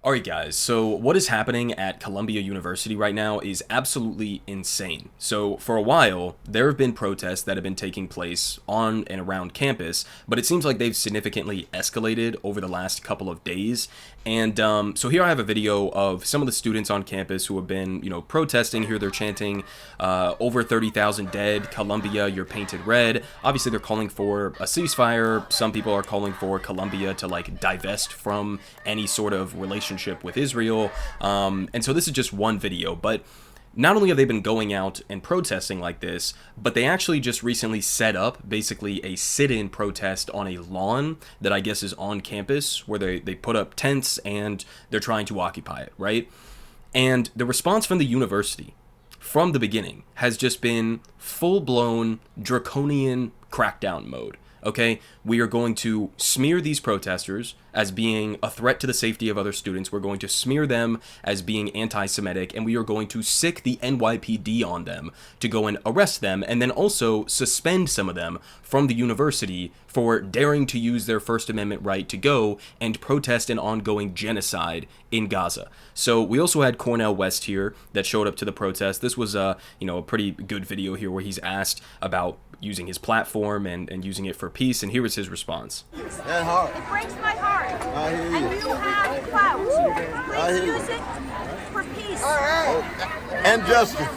Alright guys, so what is happening at Columbia University right now is absolutely insane. So for a while, there have been protests that have been taking place on and around campus, but it seems like they've significantly escalated over the last couple of days. And so here I have a video of some of the students on campus who have been, protesting. Here they're chanting, over 30,000 dead, Columbia, you're painted red. Obviously they're calling for a ceasefire. Some people are calling for Columbia to divest from any sort of relationship with Israel, and so this is just one video, but not only have they been going out and protesting like this, but they actually just recently set up basically a sit-in protest on a lawn that I guess is on campus, where they put up tents and they're trying to occupy it, right? And the response from the university from the beginning has just been full-blown draconian crackdown mode. Okay, we are going to smear these protesters as being a threat to the safety of other students. We're going to smear them as being anti-Semitic, and we are going to sic the NYPD on them to go and arrest them, and then also suspend some of them from the university for daring to use their First Amendment right to go and protest an ongoing genocide in Gaza. So we also had Cornel West here that showed up to the protest. This was a pretty good video here where he's asked about using his platform and using it for peace, and here was his response. That hard. It breaks my heart. I hear you. And you have clout. Please use it for peace. And justice.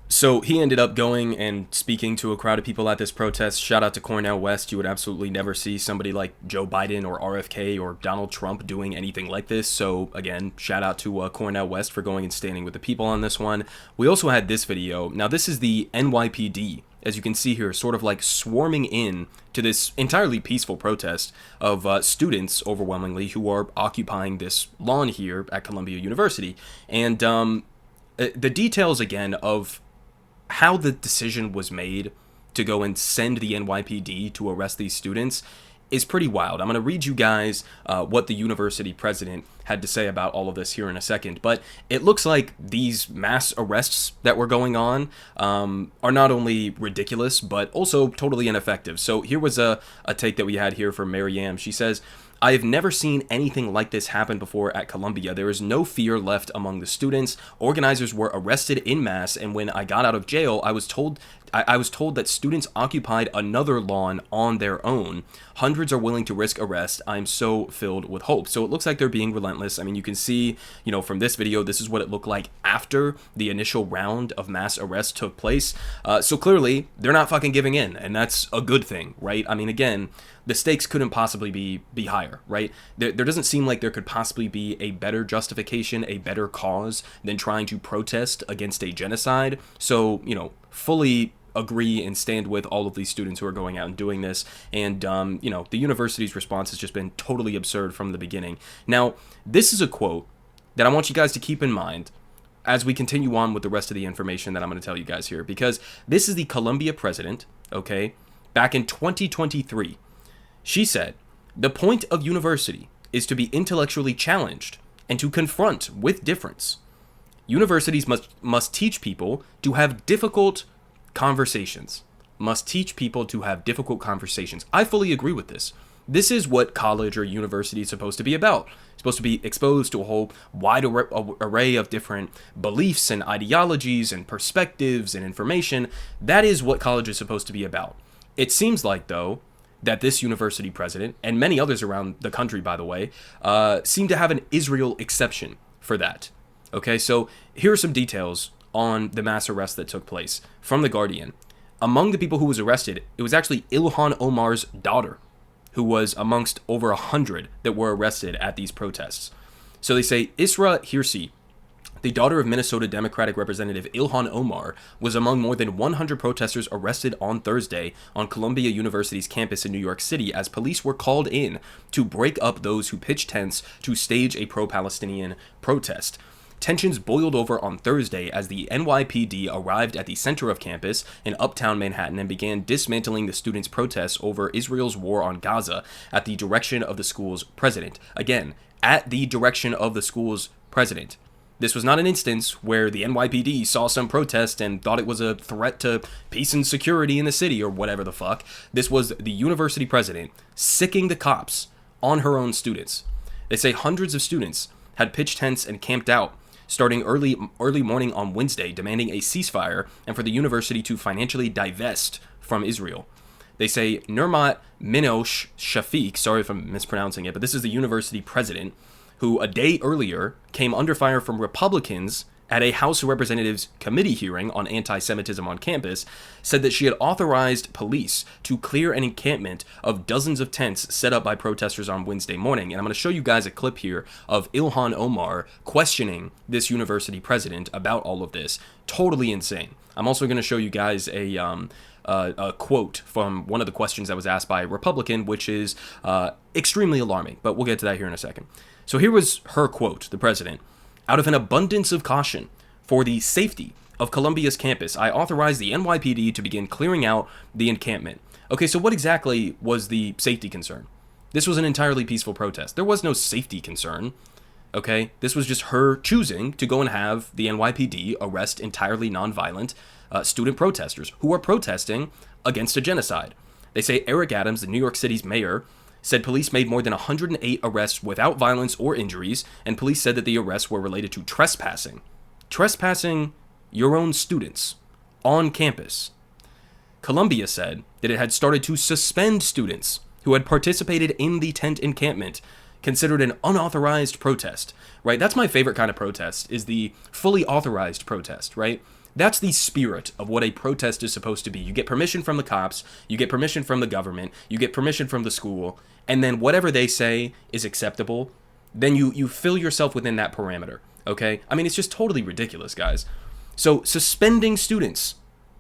So he ended up going and speaking to a crowd of people at this protest. Shout out to Cornel West. You would absolutely never see somebody like Joe Biden or RFK or Donald Trump doing anything like this. So again, shout out to Cornel West for going and standing with the people on this one. We also had this video. Now this is the NYPD, as you can see here, sort of swarming in to this entirely peaceful protest of students, overwhelmingly, who are occupying this lawn here at Columbia University. And the details, again, of how the decision was made to go and send the NYPD to arrest these students is pretty wild. I'm going to read you guys what the university president had to say about all of this here in a second, but it looks like these mass arrests that were going on are not only ridiculous, but also totally ineffective. So here was a take that we had here from Maryam. She says, "I have never seen anything like this happen before at Columbia. There is no fear left among the students. Organizers were arrested en masse, and when I got out of jail, I was told that students occupied another lawn on their own. Hundreds are willing to risk arrest. I'm so filled with hope." So it looks like they're being relentless. I mean, you can see, from this video, this is what it looked like after the initial round of mass arrests took place. So clearly, they're not fucking giving in, and that's a good thing, right? I mean, again, the stakes couldn't possibly be higher, right? There doesn't seem like there could possibly be a better justification, a better cause than trying to protest against a genocide. So, fully agree and stand with all of these students who are going out and doing this. And, the university's response has just been totally absurd from the beginning. Now, this is a quote that I want you guys to keep in mind as we continue on with the rest of the information that I'm going to tell you guys here, because this is the Columbia president, okay, back in 2023. She said, "The point of university is to be intellectually challenged and to confront with difference. Universities must teach people to have difficult conversations. Must teach people to have difficult conversations." I fully agree with this. This is what college or university is supposed to be about. It's supposed to be exposed to a whole wide array of different beliefs and ideologies and perspectives and information. That is what college is supposed to be about. It seems like, though, that this university president, and many others around the country, by the way, seem to have an Israel exception for that. Okay, so here are some details on the mass arrest that took place from The Guardian. Among the people who was arrested, it was actually Ilhan Omar's daughter, who was amongst over 100 that were arrested at these protests. So they say Isra Hirsi, the daughter of Minnesota Democratic Representative Ilhan Omar, was among more than 100 protesters arrested on Thursday on Columbia University's campus in New York City as police were called in to break up those who pitched tents to stage a pro-Palestinian protest. Tensions boiled over on Thursday as the NYPD arrived at the center of campus in uptown Manhattan and began dismantling the students' protests over Israel's war on Gaza at the direction of the school's president. Again, at the direction of the school's president. This was not an instance where the NYPD saw some protest and thought it was a threat to peace and security in the city or whatever the fuck. This was the university president sicking the cops on her own students. They say hundreds of students had pitched tents and camped out starting early morning on Wednesday, demanding a ceasefire and for the university to financially divest from Israel. They say Nurmat Minosh Shafiq, sorry if I'm mispronouncing it, but this is the university president, who a day earlier came under fire from Republicans at a House of Representatives committee hearing on anti-Semitism on campus, said that she had authorized police to clear an encampment of dozens of tents set up by protesters on Wednesday morning. And I'm going to show you guys a clip here of Ilhan Omar questioning this university president about all of this. Totally insane. I'm also going to show you guys a quote from one of the questions that was asked by a Republican, which is extremely alarming, but we'll get to that here in a second. So here was her quote, the president. Out of an abundance of caution for the safety of Columbia's campus, I authorized the NYPD to begin clearing out the encampment. Okay, so what exactly was the safety concern? This was an entirely peaceful protest. There was no safety concern. Okay, this was just her choosing to go and have the NYPD arrest entirely nonviolent student protesters who are protesting against a genocide. They say Eric Adams, the New York City's mayor, said police made more than 108 arrests without violence or injuries, and police said that the arrests were related to trespassing. Trespassing your own students on campus. Columbia said that it had started to suspend students who had participated in the tent encampment, considered an unauthorized protest, right? That's my favorite kind of protest, is the fully authorized protest, right? That's the spirit of what a protest is supposed to be. You get permission from the cops, you get permission from the government, you get permission from the school, and then whatever they say is acceptable, then you fill yourself within that parameter, okay? I mean, it's just totally ridiculous, guys. So, suspending students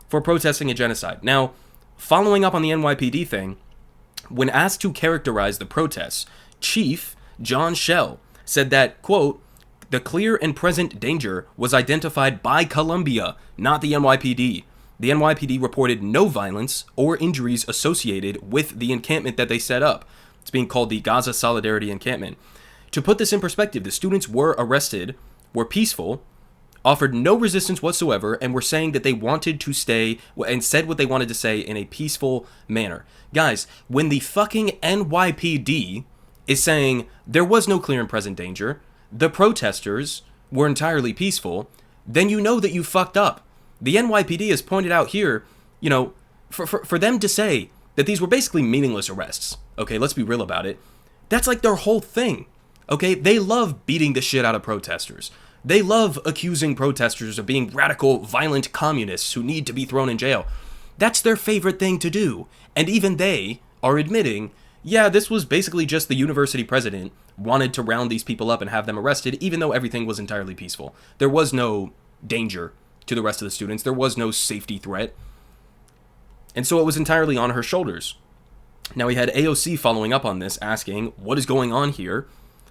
for protesting a genocide. Now, following up on the NYPD thing, when asked to characterize the protests, Chief John Schell said that, quote, the clear and present danger was identified by Columbia, not the NYPD. The NYPD reported no violence or injuries associated with the encampment that they set up. It's being called the Gaza Solidarity Encampment. To put this in perspective, the students were arrested, were peaceful, offered no resistance whatsoever, and were saying that they wanted to stay and said what they wanted to say in a peaceful manner. Guys, when the fucking NYPD is saying there was no clear and present danger, the protesters were entirely peaceful, then you know that you fucked up. The NYPD has pointed out here, you know, for them to say that these were basically meaningless arrests. Okay, let's be real about it. That's like their whole thing. Okay, they love beating the shit out of protesters. They love accusing protesters of being radical, violent communists who need to be thrown in jail. That's their favorite thing to do. And even they are admitting, yeah, this was basically just the university president wanted to round these people up and have them arrested, even though everything was entirely peaceful. There was no danger to the rest of the students. There was no safety threat. And so it was entirely on her shoulders. Now, we had AOC following up on this, asking, what is going on here?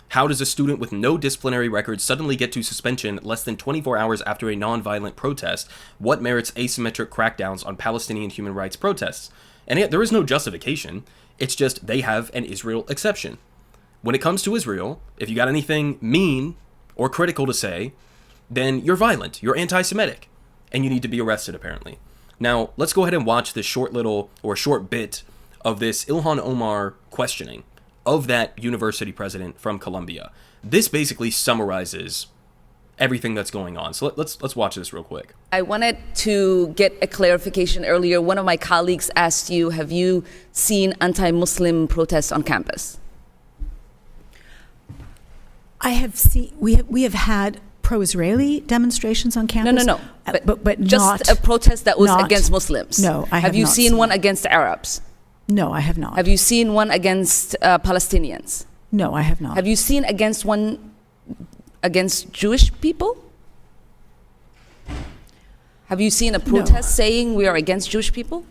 How does a student with no disciplinary record suddenly get to suspension less than 24 hours after a non-violent protest? What merits asymmetric crackdowns on Palestinian human rights protests? And yet, there is no justification. It's just they have an Israel exception. When it comes to Israel, if you got anything mean or critical to say, then you're violent, you're anti-Semitic, and you need to be arrested, apparently. Now, let's go ahead and watch this short bit of this Ilhan Omar questioning of that university president from Columbia. This basically summarizes everything that's going on. So let's watch this real quick. I wanted to get a clarification earlier. One of my colleagues asked you, have you seen anti-Muslim protests on campus? I have seen, we have had pro-Israeli demonstrations on campus. No. But just not a protest that was not, against Muslims. No, I have you not seen one against Arabs? No, I have not. Have you seen one against Palestinians? No, I have not. Have you seen one against Jewish people? Have you seen a protest saying we are against Jewish people?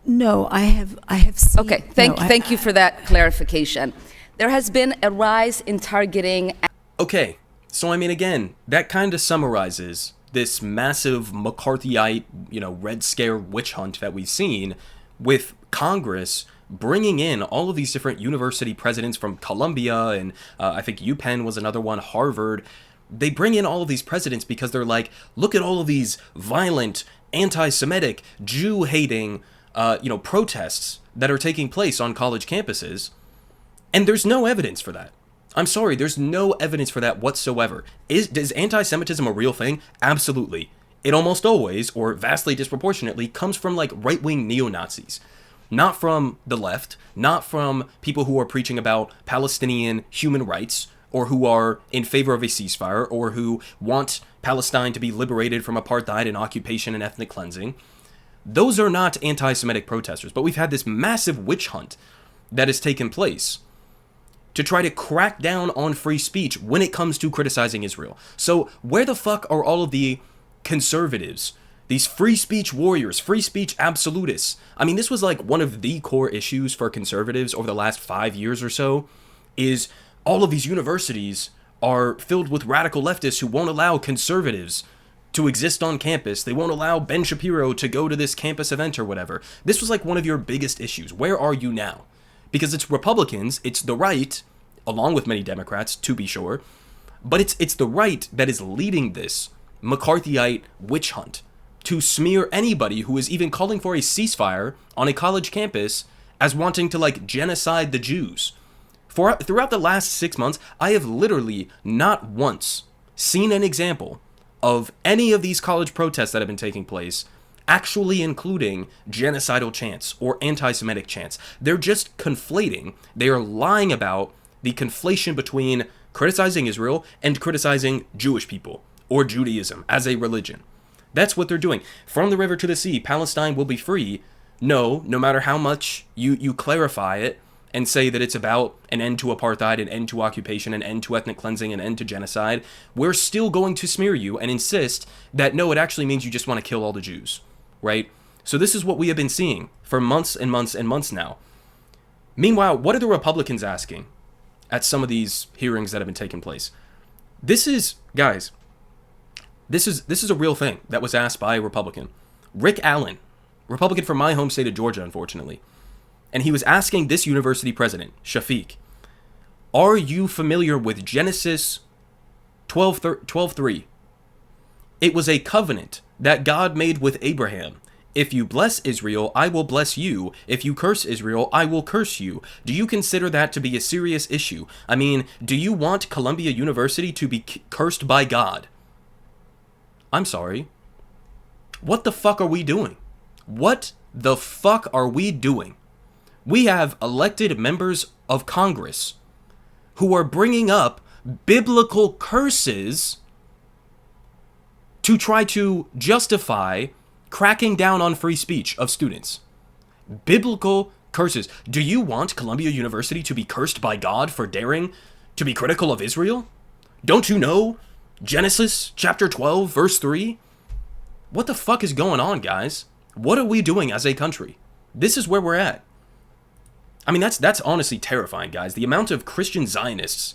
No, I have seen. Okay, thank you for that clarification. There has been a rise in targeting. Okay, so I mean, again, that kind of summarizes this massive McCarthyite, Red Scare witch hunt that we've seen with Congress bringing in all of these different university presidents from Columbia and I think UPenn was another one, Harvard. they bring in all of these presidents because they're like, look at all of these violent, anti-Semitic, Jew-hating, protests that are taking place on college campuses. And there's no evidence for that. I'm sorry, there's no evidence for that whatsoever. Is anti-Semitism a real thing? Absolutely. It almost always, or vastly disproportionately, comes from like right-wing neo-Nazis. Not from the left, not from people who are preaching about Palestinian human rights, or who are in favor of a ceasefire, or who want Palestine to be liberated from apartheid and occupation and ethnic cleansing. Those are not anti-Semitic protesters, but we've had this massive witch hunt that has taken place to try to crack down on free speech when it comes to criticizing Israel. So where the fuck are all of the conservatives, these free speech warriors, free speech absolutists? I mean, this was like one of the core issues for conservatives over the last 5 years or so, is all of these universities are filled with radical leftists who won't allow conservatives to exist on campus. They won't allow Ben Shapiro to go to this campus event or whatever. This was like one of your biggest issues. Where are you now? Because it's Republicans, it's the right, along with many Democrats, to be sure, but it's the right that is leading this McCarthyite witch hunt to smear anybody who is even calling for a ceasefire on a college campus as wanting to like genocide the Jews. Throughout the last 6 months, I have literally not once seen an example of any of these college protests that have been taking place actually including genocidal chants or anti-Semitic chants. They're just conflating. They are lying about the conflation between criticizing Israel and criticizing Jewish people or Judaism as a religion. That's what they're doing. From the river to the sea, Palestine will be free. No matter how much you clarify it and say that it's about an end to apartheid, an end to occupation, an end to ethnic cleansing, an end to genocide, we're still going to smear you and insist that no, it actually means you just want to kill all the Jews, right? So this is what we have been seeing for months and months and months now. Meanwhile, what are the Republicans asking at some of these hearings that have been taking place? This is, guys, this is a real thing that was asked by a Republican. Rick Allen, Republican from my home state of Georgia, unfortunately. And he was asking this university president, Shafiq, are you familiar with Genesis 12:3? It was a covenant that God made with Abraham. If you bless Israel, I will bless you. If you curse Israel, I will curse you. Do you consider that to be a serious issue? I mean, do you want Columbia University to be cursed by God? I'm sorry. What the fuck are we doing? What the fuck are we doing? We have elected members of Congress who are bringing up biblical curses to try to justify cracking down on free speech of students. Biblical curses. Do you want Columbia University to be cursed by God for daring to be critical of Israel? Don't you know Genesis chapter 12, verse 3? What the fuck is going on, guys? What are we doing as a country? This is where we're at. I mean, that's honestly terrifying, guys. The amount of Christian Zionists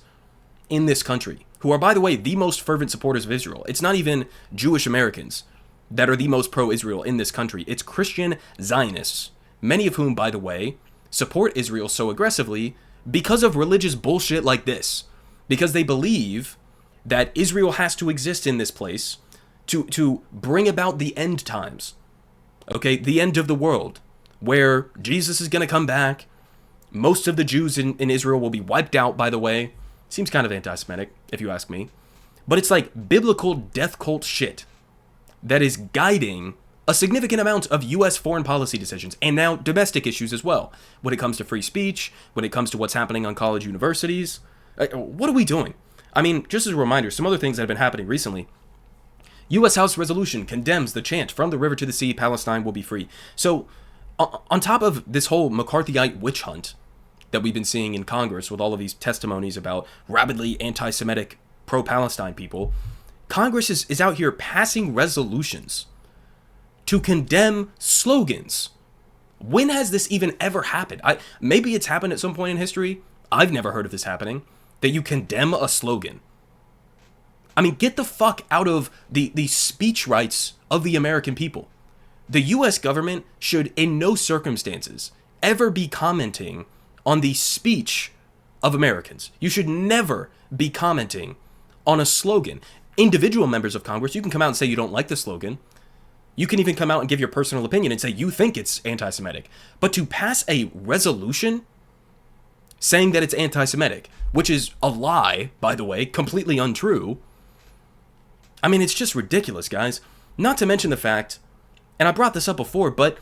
in this country, who are, by the way, the most fervent supporters of Israel. It's not even Jewish Americans that are the most pro-Israel in this country. It's Christian Zionists, many of whom, by the way, support Israel so aggressively because of religious bullshit like this. Because they believe that Israel has to exist in this place to bring about the end times. Okay, the end of the world, where Jesus is going to come back. Most of the Jews in Israel will be wiped out, by the way. Seems kind of anti-Semitic, if you ask me. But it's like biblical death cult shit that is guiding a significant amount of U.S. foreign policy decisions, and now domestic issues as well, when it comes to free speech, when it comes to what's happening on college universities. What are we doing? I mean, just as a reminder, some other things that have been happening recently. U.S. House resolution condemns the chant, from the river to the sea, Palestine will be free. So, on top of this whole McCarthyite witch hunt that we've been seeing in Congress with all of these testimonies about rabidly anti-Semitic pro-Palestine people, Congress is out here passing resolutions to condemn slogans. When has this even ever happened? Maybe it's happened at some point in history. I've never heard of this happening, that you condemn a slogan. I mean, get the fuck out of the speech rights of the American people. The U.S. government should in no circumstances ever be commenting on the speech of Americans. You should never be commenting on a slogan. Individual members of Congress, you can come out and say you don't like the slogan. You can even come out and give your personal opinion and say you think it's anti-Semitic. But to pass a resolution saying that it's anti-Semitic, which is a lie, by the way, completely untrue, I mean, it's just ridiculous, guys. Not to mention the fact, and I brought this up before, but,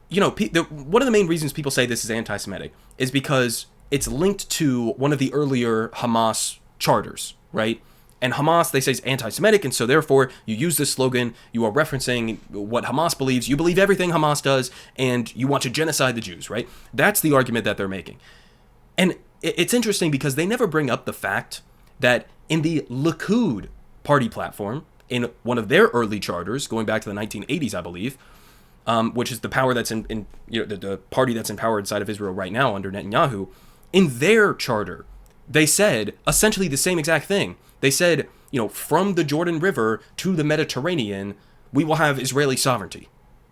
you know, one of the main reasons people say this is anti-Semitic is because it's linked to one of the earlier Hamas charters, right? And Hamas, they say, is anti-Semitic, and so therefore you use this slogan, you are referencing what Hamas believes, you believe everything Hamas does, and you want to genocide the Jews, right? That's the argument that they're making. And it's interesting because they never bring up the fact that in the Likud party platform, in one of their early charters, going back to the 1980s, I believe, which is the power that's in the party that's in power inside of Israel right now under Netanyahu, in their charter, they said essentially the same exact thing. They said, you know, from the Jordan River to the Mediterranean, we will have Israeli sovereignty.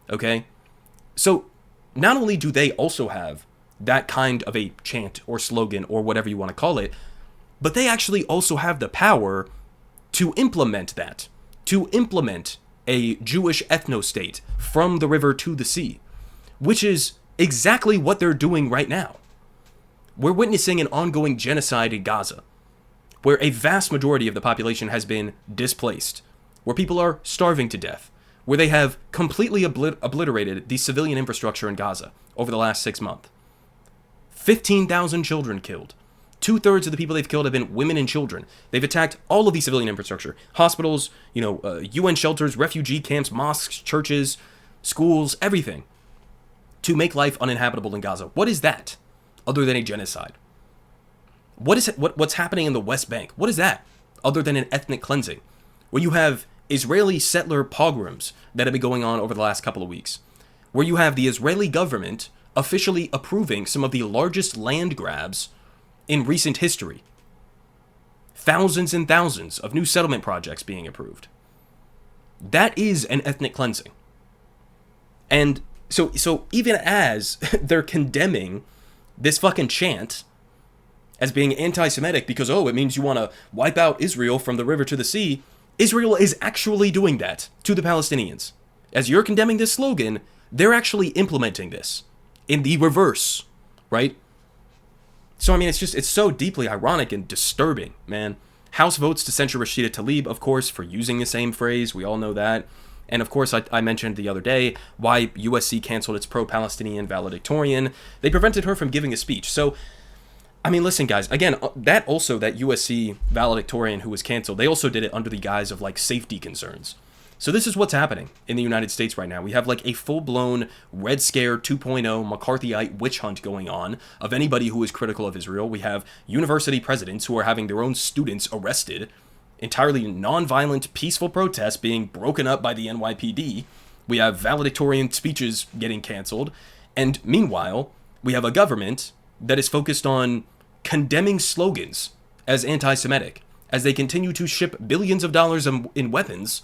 Okay? So not only do they also have that kind of a chant or slogan or whatever you want to call it, but they actually also have the power to implement that, to implement a Jewish ethno-state from the river to the sea, which is exactly what they're doing right now. We're witnessing an ongoing genocide in Gaza, where a vast majority of the population has been displaced, where people are starving to death, where they have completely obliterated the civilian infrastructure in Gaza over the last 6 months. 15,000 children killed. 2/3 of the people they've killed have been women and children. They've attacked all of the civilian infrastructure, hospitals, UN shelters, refugee camps, mosques, churches, schools, everything, to make life uninhabitable in Gaza. What is that other than a genocide? What's happening in the West Bank? What is that other than an ethnic cleansing? Where you have Israeli settler pogroms that have been going on over the last couple of weeks. Where you have the Israeli government officially approving some of the largest land grabs in recent history. Thousands and thousands of new settlement projects being approved. That is an ethnic cleansing. And so even as they're condemning this fucking chant as being anti-Semitic because, it means you want to wipe out Israel from the river to the sea, Israel is actually doing that to the Palestinians. As you're condemning this slogan, they're actually implementing this in the reverse, right? So, I mean, it's so deeply ironic and disturbing, man. House votes to censure Rashida Tlaib, of course, for using the same phrase. We all know that. And, of course, I mentioned the other day why USC canceled its pro-Palestinian valedictorian. They prevented her from giving a speech. So, I mean, listen, guys, again, that USC valedictorian who was canceled, they also did it under the guise of, safety concerns. So this is what's happening in the United States right now. We have a full-blown Red Scare 2.0 McCarthyite witch hunt going on of anybody who is critical of Israel. We have university presidents who are having their own students arrested, entirely non-violent, peaceful protests being broken up by the NYPD. We have valedictorian speeches getting canceled. And meanwhile, we have a government that is focused on condemning slogans as anti-Semitic, as they continue to ship billions of dollars in weapons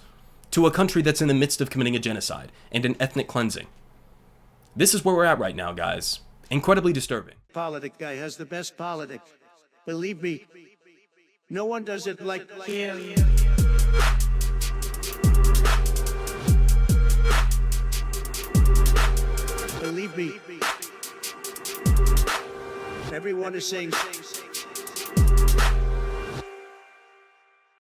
to a country that's in the midst of committing a genocide and an ethnic cleansing. This is where we're at right now, guys. Incredibly disturbing. Politic guy has the best politic. Believe me, no one does it like him. Believe me, everyone is saying